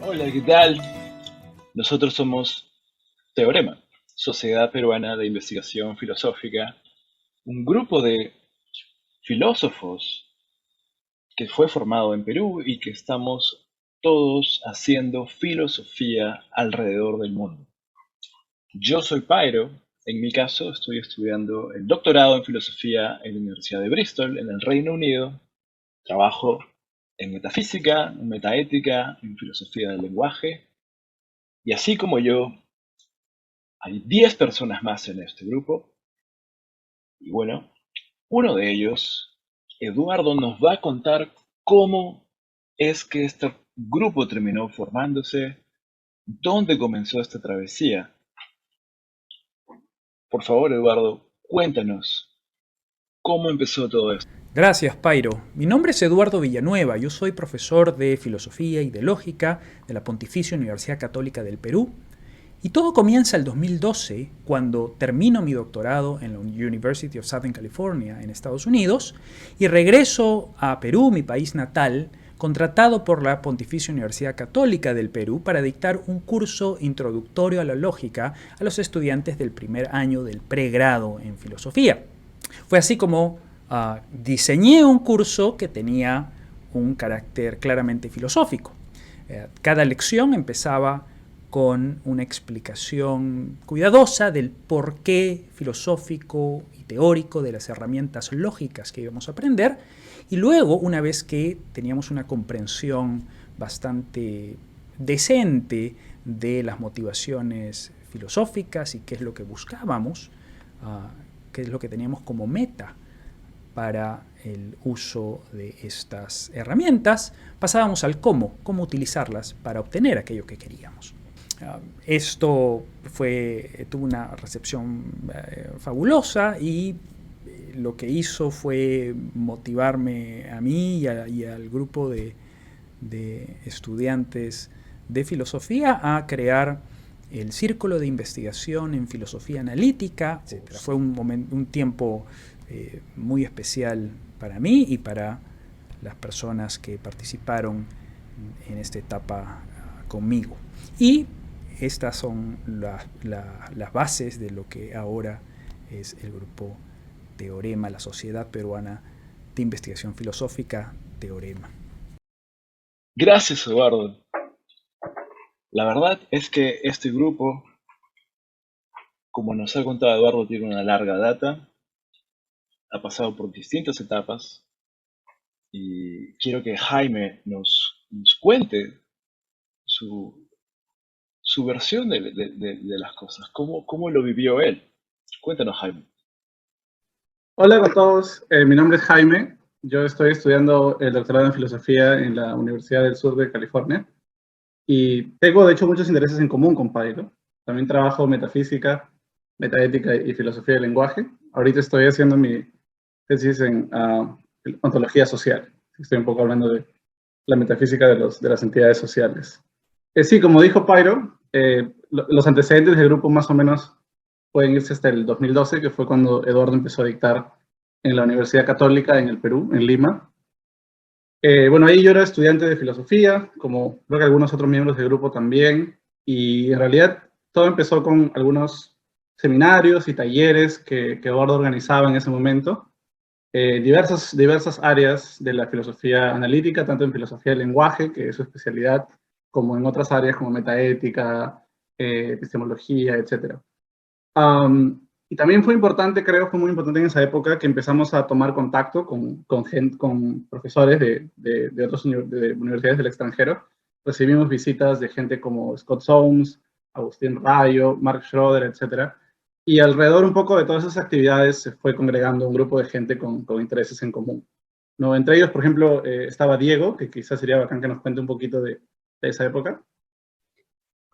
Hola, ¿qué tal? Nosotros somos Teorema, Sociedad Peruana de Investigación Filosófica, un grupo de filósofos que fue formado en Perú y que estamos todos haciendo filosofía alrededor del mundo. Yo soy Pairo, en mi caso estoy estudiando el doctorado en filosofía en la Universidad de Bristol, en el Reino Unido. Trabajo en metafísica, en metaética, en filosofía del lenguaje. Y así como yo, hay 10 personas más en este grupo. Y bueno, uno de ellos, Eduardo, nos va a contar cómo es que este grupo terminó formándose, dónde comenzó esta travesía. Por favor, Eduardo, cuéntanos cómo empezó todo esto. Gracias, Pairo. Mi nombre es Eduardo Villanueva. Yo soy profesor de Filosofía y de Lógica de la Pontificia Universidad Católica del Perú. Y todo comienza el 2012, cuando termino mi doctorado en la University of Southern California, en Estados Unidos, y regreso a Perú, mi país natal, contratado por la Pontificia Universidad Católica del Perú para dictar un curso introductorio a la lógica a los estudiantes del primer año del pregrado en filosofía. Fue así como diseñé un curso que tenía un carácter claramente filosófico. Cada lección empezaba con una explicación cuidadosa del porqué filosófico y teórico de las herramientas lógicas que íbamos a aprender, y luego, una vez que teníamos una comprensión bastante decente de las motivaciones filosóficas y qué es lo que buscábamos, qué es lo que teníamos como meta para el uso de estas herramientas, pasábamos al cómo utilizarlas para obtener aquello que queríamos. Esto tuvo una recepción fabulosa, y lo que hizo fue motivarme a mí y al grupo de estudiantes de filosofía a crear el Círculo de Investigación en Filosofía Analítica, etc. Fue un tiempo muy especial para mí y para las personas que participaron en esta etapa conmigo. Y estas son las bases de lo que ahora es el grupo Teorema, la Sociedad Peruana de Investigación Filosófica, Teorema. Gracias, Eduardo. La verdad es que este grupo, como nos ha contado Eduardo, tiene una larga data, ha pasado por distintas etapas y quiero que Jaime nos cuente su, su versión de las cosas, cómo lo vivió él. Cuéntanos, Jaime. Hola a todos, mi nombre es Jaime. Yo estoy estudiando el doctorado en filosofía en la Universidad del Sur de California y tengo de hecho muchos intereses en común con Pailo. También trabajo metafísica, metaética y filosofía del lenguaje. Ahorita estoy haciendo mi tesis en ontología social. Estoy un poco hablando de la metafísica de las entidades sociales. Sí, como dijo Pairo, los antecedentes del grupo más o menos pueden irse hasta el 2012, que fue cuando Eduardo empezó a dictar en la Universidad Católica en el Perú, en Lima. Bueno, ahí yo era estudiante de filosofía, como creo que algunos otros miembros del grupo también, y en realidad todo empezó con algunos seminarios y talleres que Eduardo organizaba en ese momento, diversas áreas de la filosofía analítica, tanto en filosofía del lenguaje, que es su especialidad, como en otras áreas como metaética, epistemología, etc. Y también fue importante, creo, fue muy importante en esa época que empezamos a tomar contacto con profesores de otras universidades del extranjero. Recibimos visitas de gente como Scott Soames, Agustín Rayo, Mark Schroeder, etc. Y alrededor un poco de todas esas actividades se fue congregando un grupo de gente con intereses en común. ¿No? Entre ellos, por ejemplo, estaba Diego, que quizás sería bacán que nos cuente un poquito de esa época.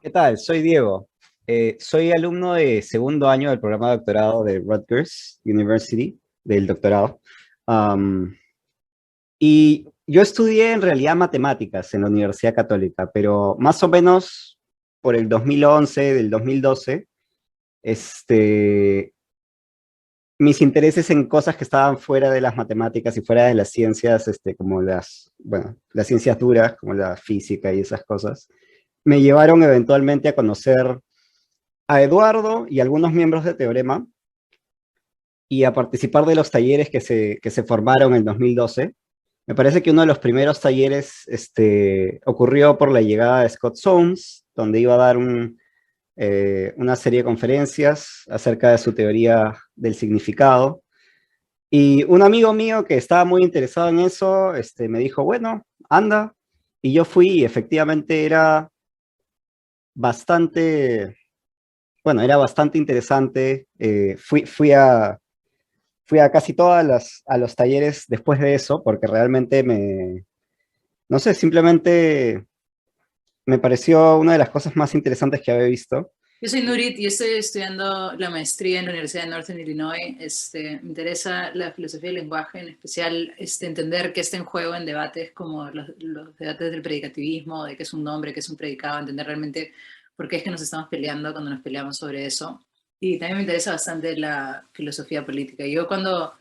¿Qué tal? Soy Diego. Soy alumno de segundo año del programa de doctorado de Rutgers University, del doctorado. Y yo estudié en realidad matemáticas en la Universidad Católica, pero más o menos por el 2011, del 2012, mis intereses en cosas que estaban fuera de las matemáticas y fuera de las ciencias, como las ciencias duras, como la física y esas cosas, me llevaron eventualmente a conocer a Eduardo y algunos miembros de Teorema y a participar de los talleres que se formaron en 2012. Me parece que uno de los primeros talleres ocurrió por la llegada de Scott Soames, donde iba a dar una serie de conferencias acerca de su teoría del significado. Y un amigo mío que estaba muy interesado en eso, me dijo, bueno, anda. Y yo fui y efectivamente bastante, era bastante interesante. Fui a casi a los talleres después de eso, porque realmente no sé, simplemente me pareció una de las cosas más interesantes que había visto. Yo soy Nurit y estoy estudiando la maestría en la Universidad de Northern Illinois. Me interesa la filosofía del lenguaje, en especial entender qué está en juego en debates como los debates del predicativismo, de qué es un nombre, qué es un predicado, entender realmente por qué es que nos estamos peleando cuando nos peleamos sobre eso. Y también me interesa bastante la filosofía política. Yo cuando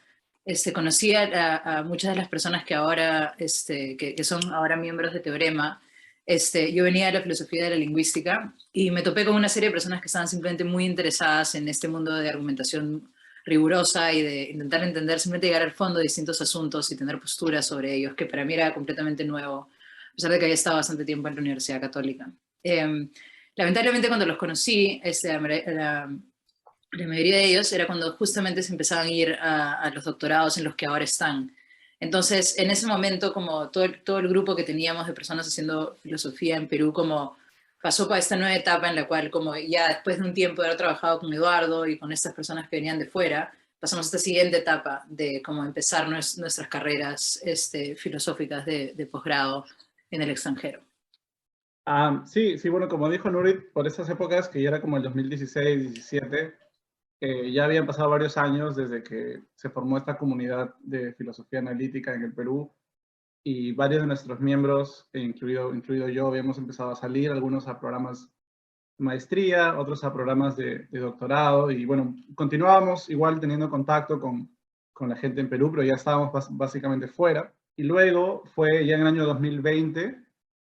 conocí a muchas de las personas que ahora, que son ahora miembros de Teorema, yo venía de la filosofía de la lingüística y me topé con una serie de personas que estaban simplemente muy interesadas en este mundo de argumentación rigurosa y de intentar entender, simplemente llegar al fondo de distintos asuntos y tener posturas sobre ellos, que para mí era completamente nuevo, a pesar de que había estado bastante tiempo en la Universidad Católica. Lamentablemente cuando los conocí, la mayoría de ellos era cuando justamente se empezaban a ir a los doctorados en los que ahora están. Entonces, en ese momento, como todo el grupo que teníamos de personas haciendo filosofía en Perú, como pasó para esta nueva etapa en la cual, como ya después de un tiempo de haber trabajado con Eduardo y con estas personas que venían de fuera, pasamos a esta siguiente etapa de cómo empezar nuestras carreras filosóficas de posgrado en el extranjero. Sí, bueno, como dijo Nurit, por esas épocas, que ya era como el 2016, 17, ya habían pasado varios años desde que se formó esta comunidad de filosofía analítica en el Perú y varios de nuestros miembros, incluido yo, habíamos empezado a salir, algunos a programas de maestría, otros a programas de doctorado y bueno, continuábamos igual teniendo contacto con la gente en Perú, pero ya estábamos básicamente fuera. Y luego fue ya en el año 2020,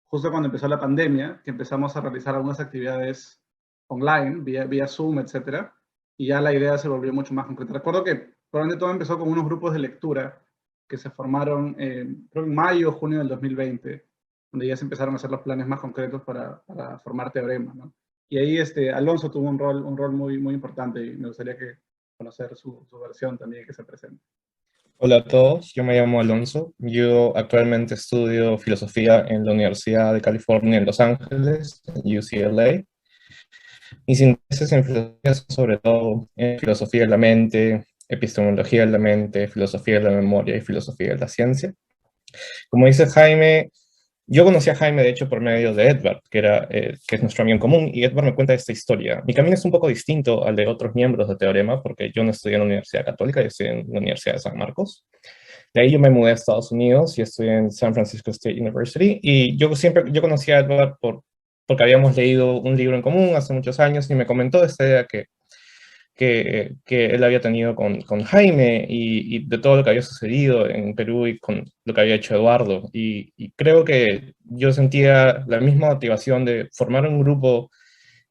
justo cuando empezó la pandemia, que empezamos a realizar algunas actividades online, vía Zoom, etcétera, y ya la idea se volvió mucho más concreta. Recuerdo que probablemente todo empezó con unos grupos de lectura que se formaron, creo en mayo o junio del 2020, donde ya se empezaron a hacer los planes más concretos para formar Teorema, ¿no? Y ahí Alonso tuvo un rol muy, muy importante y me gustaría conocer su versión también que se presente. Hola a todos, yo me llamo Alonso. Yo actualmente estudio filosofía en la Universidad de California en Los Ángeles, en UCLA. Mis intereses en filosofía son sobre todo en filosofía de la mente, epistemología de la mente, filosofía de la memoria y filosofía de la ciencia. Como dice Jaime, yo conocí a Jaime, de hecho, por medio de Edward, que es nuestro amigo en común, y Edward me cuenta esta historia. Mi camino es un poco distinto al de otros miembros de Teorema, porque yo no estudié en la Universidad Católica, yo estudié en la Universidad de San Marcos. De ahí yo me mudé a Estados Unidos y estudié en San Francisco State University, y yo conocí a Edward porque habíamos leído un libro en común hace muchos años, y me comentó esta idea que él había tenido con Jaime y de todo lo que había sucedido en Perú y con lo que había hecho Eduardo. Y creo que yo sentía la misma motivación de formar un grupo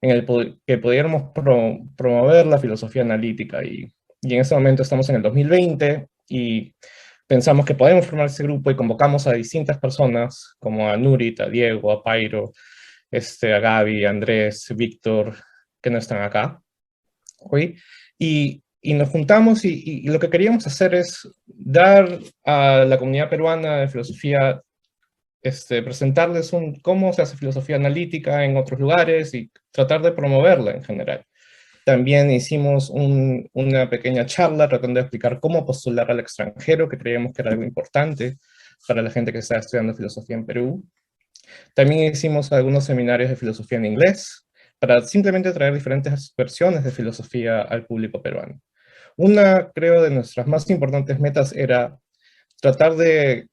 en el que pudiéramos promover la filosofía analítica. Y en ese momento estamos en el 2020 y pensamos que podemos formar ese grupo y convocamos a distintas personas, como a Nurit, a Diego, a Pairo, a Gaby, a Andrés, Víctor, que no están acá hoy, y nos juntamos y lo que queríamos hacer es dar a la comunidad peruana de filosofía, presentarles cómo se hace filosofía analítica en otros lugares y tratar de promoverla en general. También hicimos una pequeña charla tratando de explicar cómo postular al extranjero, que creíamos que era algo importante para la gente que está estudiando filosofía en Perú. También hicimos algunos seminarios de filosofía en inglés, para simplemente traer diferentes versiones de filosofía al público peruano. Una, creo, de nuestras más importantes metas era tratar de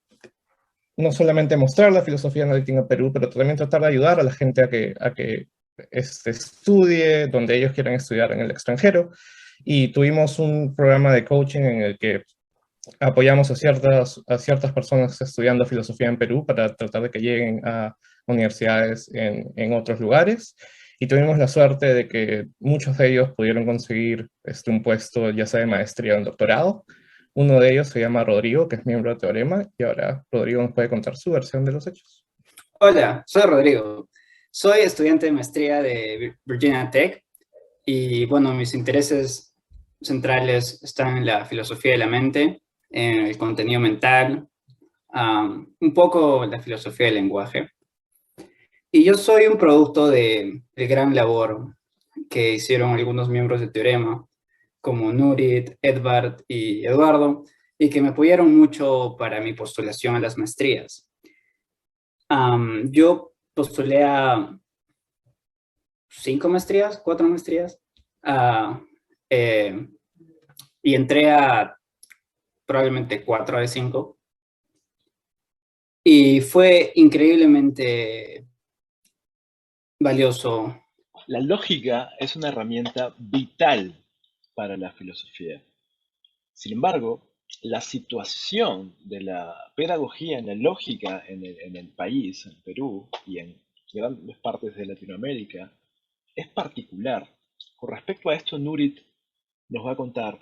no solamente mostrar la filosofía analítica en Perú, pero también tratar de ayudar a la gente a que estudie donde ellos quieran estudiar en el extranjero. Y tuvimos un programa de coaching en el que apoyamos a ciertas personas estudiando filosofía en Perú para tratar de que lleguen a universidades en otros lugares. Y tuvimos la suerte de que muchos de ellos pudieron conseguir un puesto ya sea de maestría o en doctorado. Uno de ellos se llama Rodrigo, que es miembro de Teorema, y ahora Rodrigo nos puede contar su versión de los hechos. Hola, soy Rodrigo. Soy estudiante de maestría de Virginia Tech y bueno, mis intereses centrales están en la filosofía de la mente, en el contenido mental, un poco la filosofía del lenguaje. Y yo soy un producto de gran labor que hicieron algunos miembros de Teorema, como Nurit, Edvard y Eduardo, y que me apoyaron mucho para mi postulación a las maestrías. Yo postulé a 5 maestrías, 4 maestrías, eh, y entré a probablemente 4 de 5. Y fue increíblemente valioso. La lógica es una herramienta vital para la filosofía. Sin embargo, la situación de la pedagogía en la lógica en el país, en Perú y en grandes partes de Latinoamérica, es particular. Con respecto a esto, Nurit nos va a contar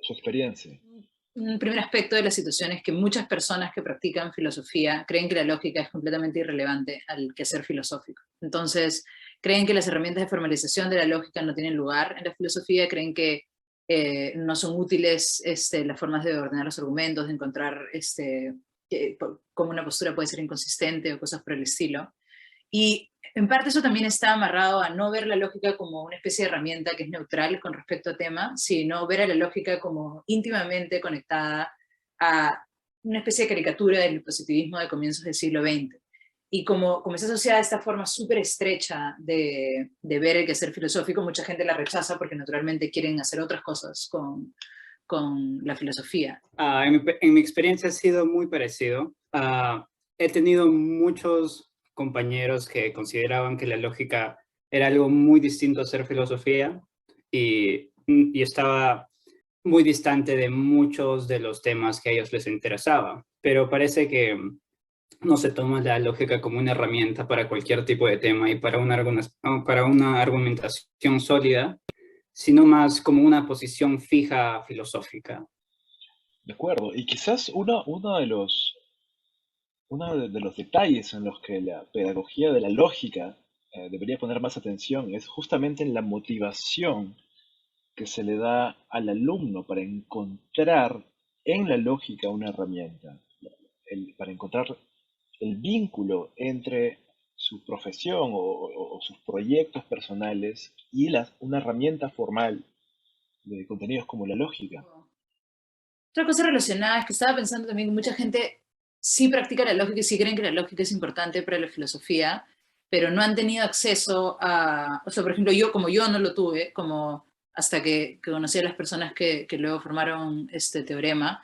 su experiencia. Un primer aspecto de la situación es que muchas personas que practican filosofía creen que la lógica es completamente irrelevante al quehacer filosófico. Entonces, creen que las herramientas de formalización de la lógica no tienen lugar en la filosofía, creen que no son útiles las formas de ordenar los argumentos, de encontrar cómo una postura puede ser inconsistente o cosas por el estilo. Y en parte eso también está amarrado a no ver la lógica como una especie de herramienta que es neutral con respecto a tema, sino ver a la lógica como íntimamente conectada a una especie de caricatura del positivismo de comienzos del siglo XX. Y como está asociada a esta forma súper estrecha de ver el quehacer filosófico, mucha gente la rechaza porque naturalmente quieren hacer otras cosas con la filosofía. En mi experiencia ha sido muy parecido. He tenido muchos compañeros que consideraban que la lógica era algo muy distinto a hacer filosofía y estaba muy distante de muchos de los temas que a ellos les interesaba. Pero parece que no se toma la lógica como una herramienta para cualquier tipo de tema y para una argumentación sólida, sino más como una posición fija filosófica. De acuerdo. Y quizás uno de los detalles en los que la pedagogía de la lógica debería poner más atención es justamente en la motivación que se le da al alumno para encontrar en la lógica una herramienta, para encontrar el vínculo entre su profesión o sus proyectos personales y una herramienta formal de contenidos como la lógica. Otra cosa relacionada es que estaba pensando también que mucha gente sí practica la lógica y sí creen que la lógica es importante para la filosofía, pero no han tenido acceso a, o sea, por ejemplo, como yo no lo tuve, como hasta que conocí a las personas que luego formaron este teorema,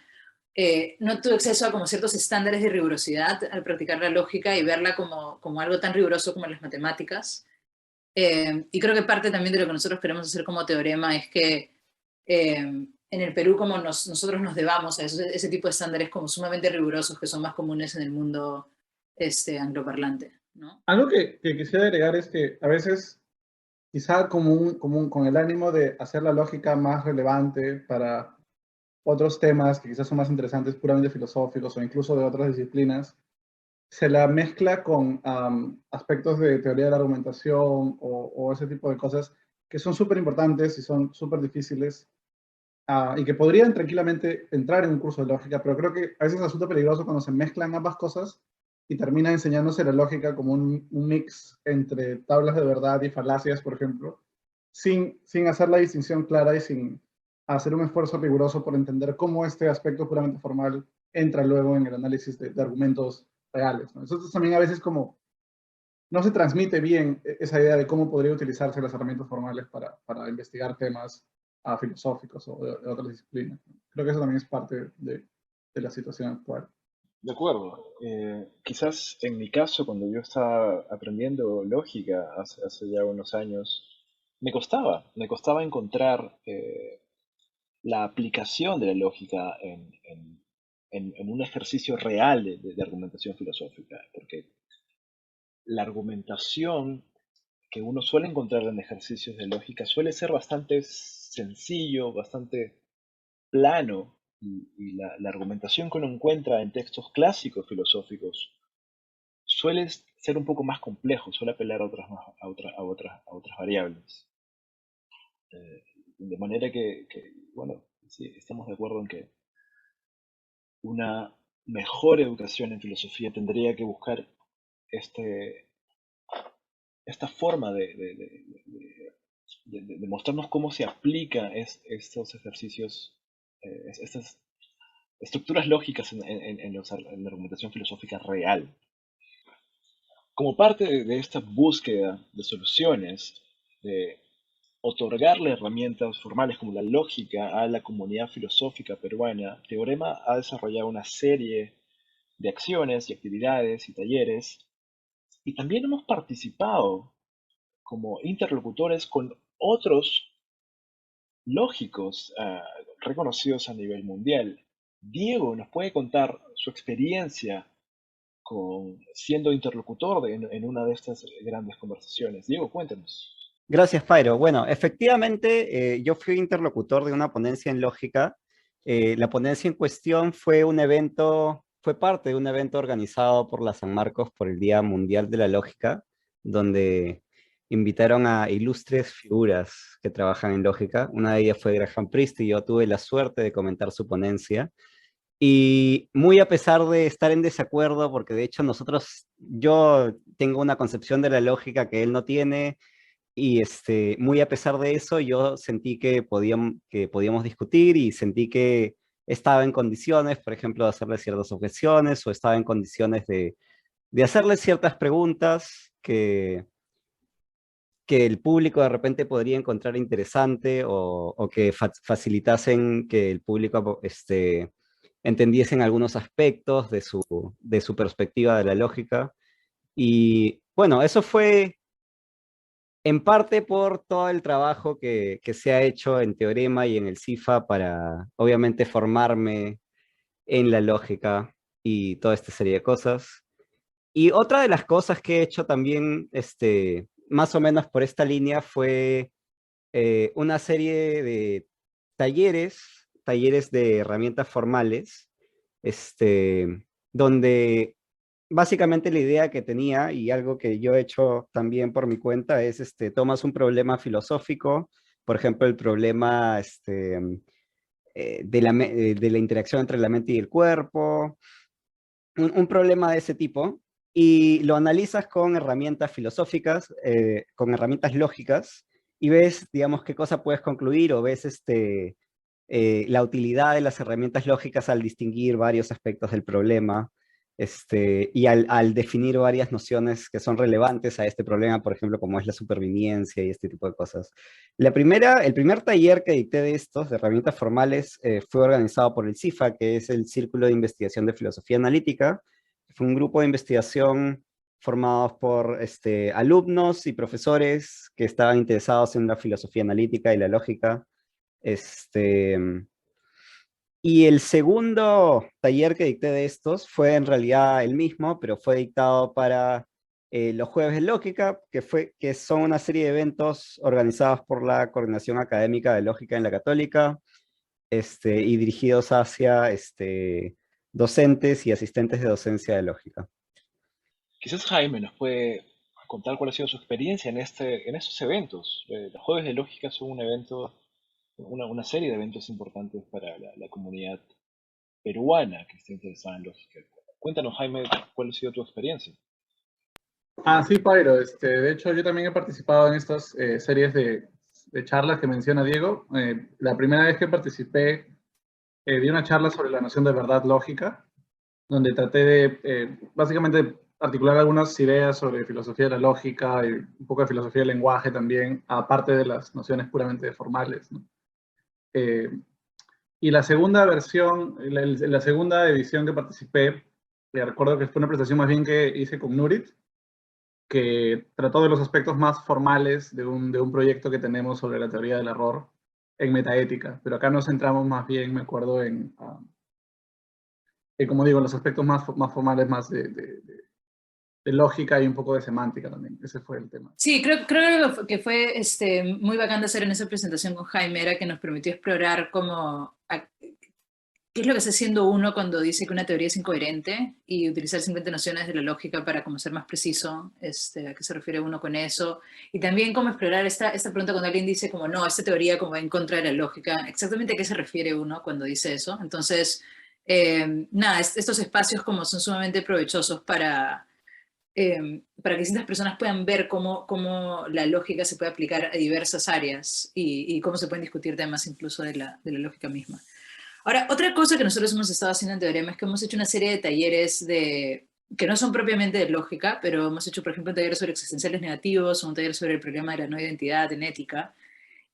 no tuve acceso a como ciertos estándares de rigurosidad al practicar la lógica y verla como algo tan riguroso como las matemáticas. Y creo que parte también de lo que nosotros queremos hacer como teorema es que en el Perú como nosotros nos debamos a ese tipo de estándares como sumamente rigurosos que son más comunes en el mundo angloparlante, ¿no? Algo que quisiera agregar es que a veces, quizá con el ánimo de hacer la lógica más relevante para otros temas que quizás son más interesantes, puramente filosóficos o incluso de otras disciplinas, se la mezcla con aspectos de teoría de la argumentación o ese tipo de cosas que son súper importantes y son súper difíciles y que podrían tranquilamente entrar en un curso de lógica, pero creo que a veces resulta peligroso cuando se mezclan ambas cosas y termina enseñándose la lógica como un mix entre tablas de verdad y falacias, por ejemplo, sin hacer la distinción clara y sin hacer un esfuerzo riguroso por entender cómo este aspecto puramente formal entra luego en el análisis de argumentos reales, ¿no? Entonces también a veces como no se transmite bien esa idea de cómo podría utilizarse las herramientas formales para investigar temas filosóficos o de otras disciplinas, ¿no? Creo que eso también es parte de la situación actual. De acuerdo. Quizás en mi caso, cuando yo estaba aprendiendo lógica hace ya unos años, me costaba encontrar la aplicación de la lógica en un ejercicio real de argumentación filosófica, porque la argumentación que uno suele encontrar en ejercicios de lógica suele ser bastante sencillo, bastante plano, y la argumentación que uno encuentra en textos clásicos filosóficos suele ser un poco más complejo, suele apelar a otras variables. De manera bueno, sí, estamos de acuerdo en que una mejor educación en filosofía tendría que buscar esta forma de mostrarnos cómo se aplica estos ejercicios, estas estructuras lógicas en la argumentación filosófica real. Como parte de esta búsqueda de soluciones, de otorgarle herramientas formales como la lógica a la comunidad filosófica peruana, Teorema ha desarrollado una serie de acciones y actividades y talleres, y también hemos participado como interlocutores con otros lógicos reconocidos a nivel mundial. Diego nos puede contar su experiencia siendo interlocutor en una de estas grandes conversaciones. Diego, cuéntanos. Gracias, Pairo. Bueno, efectivamente, yo fui interlocutor de una ponencia en lógica. La ponencia en cuestión fue fue parte de un evento organizado por la San Marcos por el Día Mundial de la Lógica, donde invitaron a ilustres figuras que trabajan en lógica. Una de ellas fue Graham Priest y yo tuve la suerte de comentar su ponencia. Y muy a pesar de estar en desacuerdo, porque de hecho yo tengo una concepción de la lógica que él no tiene, y muy a pesar de eso, yo sentí que podíamos discutir y sentí que estaba en condiciones, por ejemplo, de hacerle ciertas objeciones o estaba en condiciones de hacerle ciertas preguntas que el público de repente podría encontrar interesante o que facilitasen que el público entendiesen algunos aspectos de su perspectiva de la lógica. Y bueno, eso fue en parte por todo el trabajo que se ha hecho en Teorema y en el CIFA para, obviamente, formarme en la lógica y toda esta serie de cosas. Y otra de las cosas que he hecho también, más o menos por esta línea, fue una serie de talleres de herramientas formales, donde básicamente la idea que tenía y algo que yo he hecho también por mi cuenta es, tomas un problema filosófico, por ejemplo, el problema de la interacción entre la mente y el cuerpo, un problema de ese tipo, y lo analizas con herramientas filosóficas, con herramientas lógicas, y ves, digamos, qué cosa puedes concluir o ves la utilidad de las herramientas lógicas al distinguir varios aspectos del problema y al definir varias nociones que son relevantes a este problema, por ejemplo, como es la supervivencia y este tipo de cosas. El primer taller que dicté de estos, de herramientas formales, fue organizado por el CIFA, que es el Círculo de Investigación de Filosofía Analítica. Fue un grupo de investigación formados por alumnos y profesores que estaban interesados en la filosofía analítica y la lógica. Y el segundo taller que dicté de estos fue en realidad el mismo, pero fue dictado para los Jueves de Lógica, que son una serie de eventos organizados por la Coordinación Académica de Lógica en la Católica, y dirigidos hacia docentes y asistentes de docencia de lógica. Quizás Jaime nos puede contar cuál ha sido su experiencia en estos eventos. Los Jueves de Lógica son un evento, una serie de eventos importantes para la comunidad peruana que está interesada en lógica. Cuéntanos, Jaime, cuál ha sido tu experiencia. Sí, Pairo. De hecho, yo también he participado en estas series de charlas que menciona Diego. La primera vez que participé, di una charla sobre la noción de verdad lógica, donde traté de, básicamente, articular algunas ideas sobre filosofía de la lógica y un poco de filosofía del lenguaje también, aparte de las nociones puramente formales, ¿no? Y la segunda versión, la segunda edición que participé, recuerdo que fue una presentación más bien que hice con Nurit, que trató de los aspectos más formales de un proyecto que tenemos sobre la teoría del error en metaética, pero acá nos centramos más bien, me acuerdo, como digo, en los aspectos más formales, más de lógica y un poco de semántica también. Ese fue el tema. Sí, creo que fue muy bacán de hacer en esa presentación con Jaime, era que nos permitió explorar qué es lo que está haciendo uno cuando dice que una teoría es incoherente y utilizar simplemente nociones de la lógica para como ser más preciso, a qué se refiere uno con eso. Y también cómo explorar esta pregunta cuando alguien dice como no, esta teoría como va en contra de la lógica, exactamente a qué se refiere uno cuando dice eso. Entonces, nada, estos espacios como son sumamente provechosos para que distintas personas puedan ver cómo la lógica se puede aplicar a diversas áreas y cómo se pueden discutir temas incluso de la lógica misma. Ahora, otra cosa que nosotros hemos estado haciendo en Teorema es que hemos hecho una serie de talleres que no son propiamente de lógica, pero hemos hecho, por ejemplo, un taller sobre existenciales negativos o un taller sobre el problema de la no identidad en ética.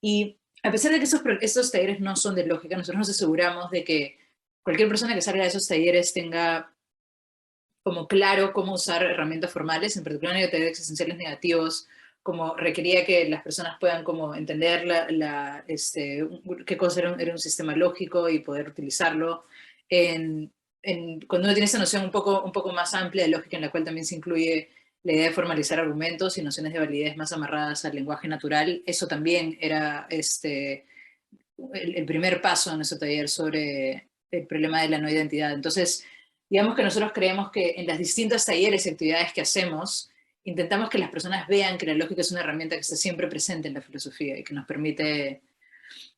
Y a pesar de que estos talleres no son de lógica, nosotros nos aseguramos de que cualquier persona que salga de esos talleres tenga como claro cómo usar herramientas formales, en particular en el taller de existenciales negativos, como requería que las personas puedan como entender qué cosa era un sistema lógico y poder utilizarlo. Cuando uno tiene esa noción un poco más amplia de lógica, en la cual también se incluye la idea de formalizar argumentos y nociones de validez más amarradas al lenguaje natural, eso también era el primer paso en nuestro taller sobre el problema de la no identidad. Entonces, digamos que nosotros creemos que en las distintas talleres y actividades que hacemos, intentamos que las personas vean que la lógica es una herramienta que está siempre presente en la filosofía y que nos permite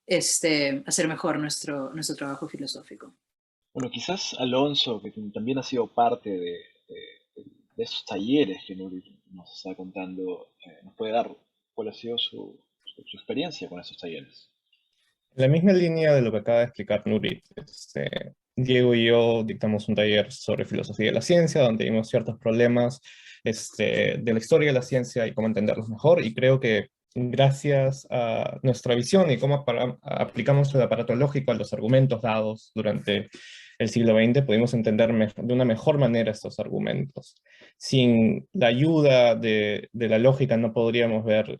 hacer mejor nuestro trabajo filosófico. Bueno, quizás Alonso, que también ha sido parte de esos talleres que Nuri nos está contando, nos puede dar cuál ha sido su experiencia con esos talleres. En la misma línea de lo que acaba de explicar Nuri, Diego y yo dictamos un taller sobre filosofía de la ciencia, donde vimos ciertos problemas de la historia de la ciencia y cómo entenderlos mejor, y creo que gracias a nuestra visión y cómo aplicamos el aparato lógico a los argumentos dados durante el siglo XX, pudimos entender de una mejor manera estos argumentos. Sin la ayuda de la lógica no podríamos ver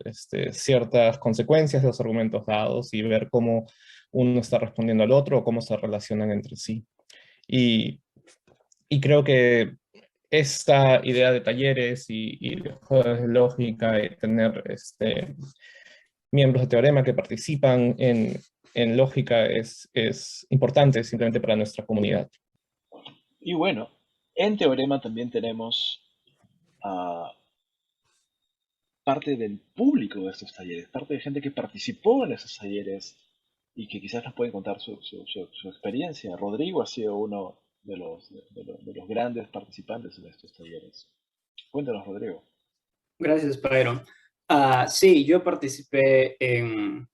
ciertas consecuencias de los argumentos dados y ver cómo uno está respondiendo al otro o cómo se relacionan entre sí. Y creo que esta idea de talleres y de juegos de lógica y tener miembros de Teorema que participan en lógica es importante simplemente para nuestra comunidad. Y bueno, en Teorema también tenemos parte del público de estos talleres, parte de gente que participó en esos talleres y que quizás nos puede contar su experiencia. Rodrigo ha sido uno de los grandes participantes en estos talleres. Cuéntanos, Rodrigo. Gracias, Pedro. Sí, yo participé en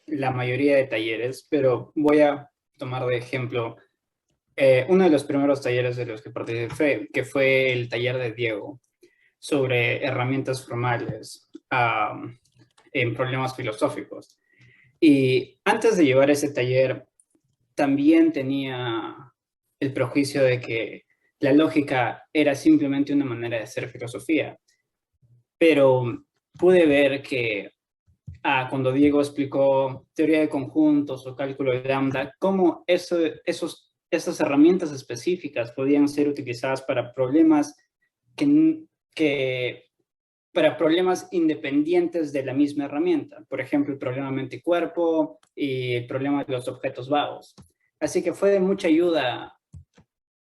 la mayoría de talleres, pero voy a tomar de ejemplo uno de los primeros talleres de los que participé, que fue el taller de Diego, sobre herramientas formales en problemas filosóficos. Y antes de llevar ese taller, también tenía el prejuicio de que la lógica era simplemente una manera de hacer filosofía. Pero pude ver que cuando Diego explicó teoría de conjuntos o cálculo de lambda, cómo esas herramientas específicas podían ser utilizadas para problemas para problemas independientes de la misma herramienta. Por ejemplo, el problema mente-cuerpo y el problema de los objetos vagos. Así que fue de mucha ayuda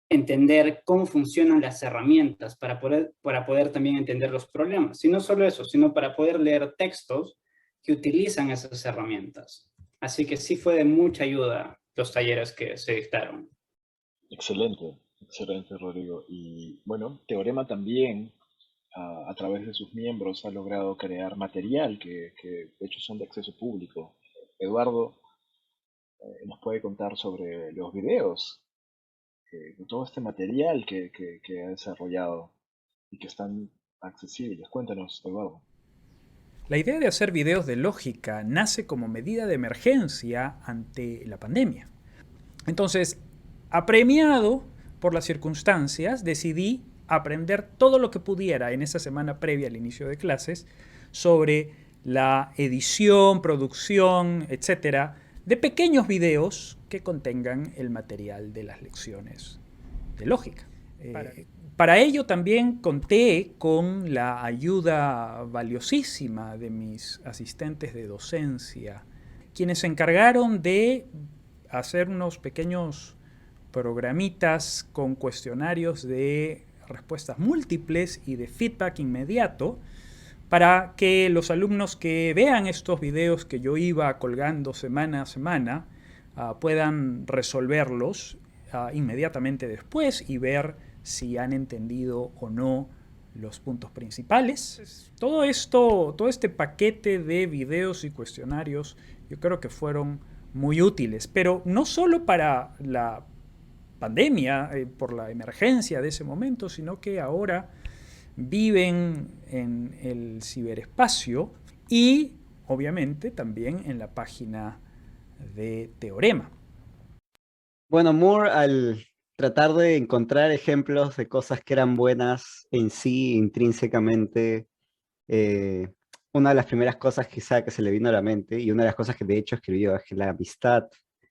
entender cómo funcionan las herramientas para poder también entender los problemas. Y no solo eso, sino para poder leer textos que utilizan esas herramientas. Así que sí fue de mucha ayuda los talleres que se dictaron. Excelente, excelente, Rodrigo. Y bueno, Teorema también, a través de sus miembros, ha logrado crear material que de hecho son de acceso público. Eduardo nos puede contar sobre los videos, todo este material que ha desarrollado y que están accesibles. Cuéntanos, Eduardo. La idea de hacer videos de lógica nace como medida de emergencia ante la pandemia. Entonces, apremiado por las circunstancias, decidí aprender todo lo que pudiera en esa semana previa al inicio de clases sobre la edición, producción, etcétera, de pequeños videos que contengan el material de las lecciones de lógica. Para ello también conté con la ayuda valiosísima de mis asistentes de docencia, quienes se encargaron de hacer unos pequeños programitas con cuestionarios de respuestas múltiples y de feedback inmediato para que los alumnos que vean estos videos que yo iba colgando semana a semana puedan resolverlos inmediatamente después y ver si han entendido o no los puntos principales. Todo esto, todo este paquete de videos y cuestionarios, yo creo que fueron muy útiles, pero no solo para la pandemia, por la emergencia de ese momento, sino que ahora viven en el ciberespacio y obviamente también en la página de Teorema. Bueno, Moore, al tratar de encontrar ejemplos de cosas que eran buenas en sí, intrínsecamente, una de las primeras cosas quizá que se le vino a la mente, y una de las cosas que de hecho escribió, es que la amistad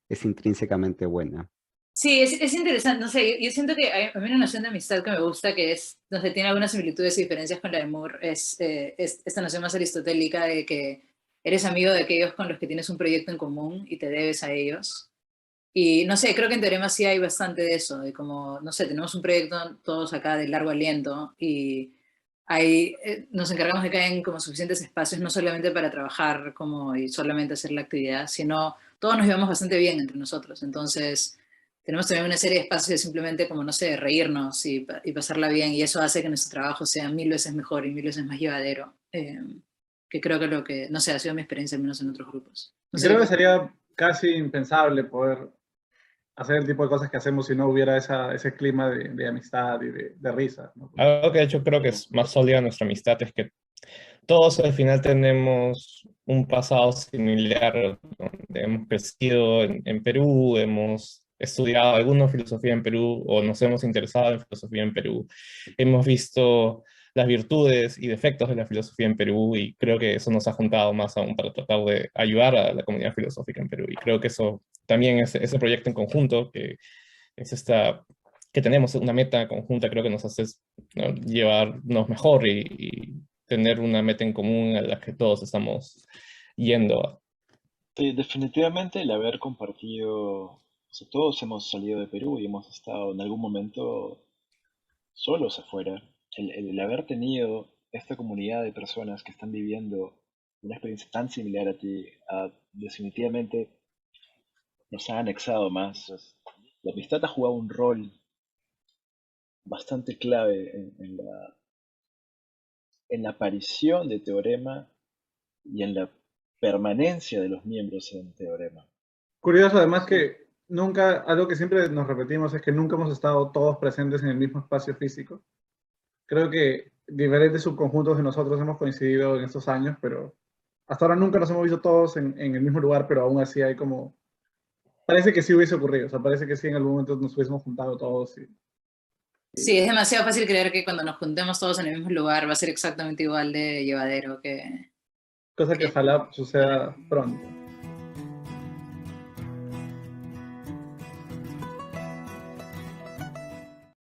es intrínsecamente buena. Sí, es interesante, no sé, yo siento que hay a mí una noción de amistad que me gusta, que es, no sé, tiene algunas similitudes y diferencias con la de Moore, es esta noción más aristotélica de que eres amigo de aquellos con los que tienes un proyecto en común y te debes a ellos. Y no sé, creo que en Teorema sí hay bastante de eso, de como, no sé, tenemos un proyecto todos acá de largo aliento y nos encargamos de que hayan como suficientes espacios, no solamente para trabajar como y solamente hacer la actividad, sino todos nos llevamos bastante bien entre nosotros. Entonces, tenemos también una serie de espacios de simplemente como, no sé, reírnos y pasarla bien, y eso hace que nuestro trabajo sea 1000 veces mejor y 1000 veces más llevadero, que creo que lo que, no sé, ha sido mi experiencia al menos en otros grupos. No sé Creo qué que sería casi impensable poder hacer el tipo de cosas que hacemos si no hubiera ese clima de amistad y de risa, ¿no? Algo que de hecho creo que es más sólida nuestra amistad es que todos al final tenemos un pasado similar, donde hemos crecido en Perú, hemos estudiado alguna filosofía en Perú o nos hemos interesado en filosofía en Perú, hemos visto las virtudes y defectos de la filosofía en Perú y creo que eso nos ha juntado más aún para tratar de ayudar a la comunidad filosófica en Perú y creo que eso también es ese proyecto en conjunto que es que tenemos una meta conjunta, creo que nos hace, ¿no?, llevarnos mejor y tener una meta en común a la que todos estamos yendo. Sí, definitivamente el haber compartido, o sea, todos hemos salido de Perú y hemos estado en algún momento solos afuera. El haber tenido esta comunidad de personas que están viviendo una experiencia tan similar a ti, definitivamente nos ha anexado más. La amistad ha jugado un rol bastante clave en la aparición de Teorema y en la permanencia de los miembros en Teorema. Curioso además que nunca, algo que siempre nos repetimos es que nunca hemos estado todos presentes en el mismo espacio físico. Creo que diferentes subconjuntos de nosotros hemos coincidido en estos años, pero hasta ahora nunca nos hemos visto todos en el mismo lugar, pero aún así hay como... Parece que sí hubiese ocurrido, o sea, parece que sí en algún momento nos hubiésemos juntado todos. Sí, es demasiado fácil creer que cuando nos juntemos todos en el mismo lugar va a ser exactamente igual de llevadero que... Cosa que ojalá suceda pronto.